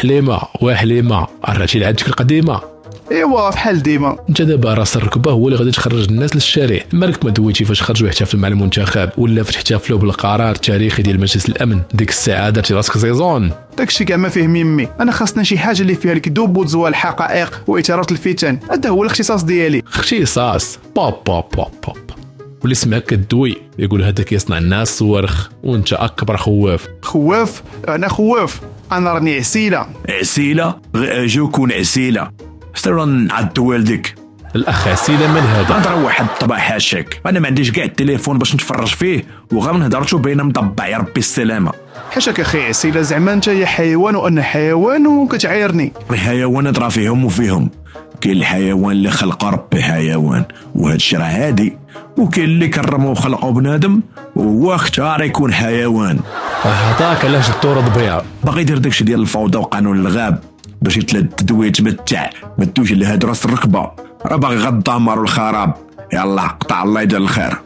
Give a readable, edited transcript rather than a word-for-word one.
حليمه وحليمه رجعتي لعادتك القديمه. ايوا بحال ديما. انت دابا راس الركبه هو اللي غادي تخرج الناس للشارع، مالك ما دويتي فاش خرجوا يحتفلوا مع المنتخب ولا فاش احتفلوا بالقرار التاريخي ديال مجلس الامن؟ ديك الساعه درتي راسك زيزون. داكشي كاع ما فيه ميمي، انا خاصنا شي حاجه اللي فيها الكذوب وتزوال الحقائق واثاره الفتن، هذا هو الاختصاص ديالي. اختصاص بوب بوب بوب بوب. واللي سمعك كدوي يقول هذاك يصنع الناس صوارخ وانت اكبر خواف. خواف؟ انا خواف؟ انا راني عسيله. عسيله؟ غير اجي وكون عسيله استرا نعد والديك. الاخ عسيله من هذا؟ نهضر واحد طبع حاشاك، انا ما عنديش كاع التليفون باش نتفرج فيه وغير نهضرتو بين مطبع يا ربي السلامه. حاشاك اخي عسيله، زعما انت يا حيوان وانا حيوان وكتعايرني. الحيوانات راه فيهم وفيهم، كاين الحيوان اللي خلق ربي حيوان وهذا الشيء راه عادي، وكاين اللي كرمه وخلقه بنادم وهو اختار يكون حيوان. هذاك علاش الدور ضبيعه باغي يدير داكشي ديال الفوضى وقانون الغاب باش يتلذذ ويتمتع، ما تدوش لهاد راس الركبه، راه باغي غا الدمار والخراب. يلا قطع الله يدير الخير.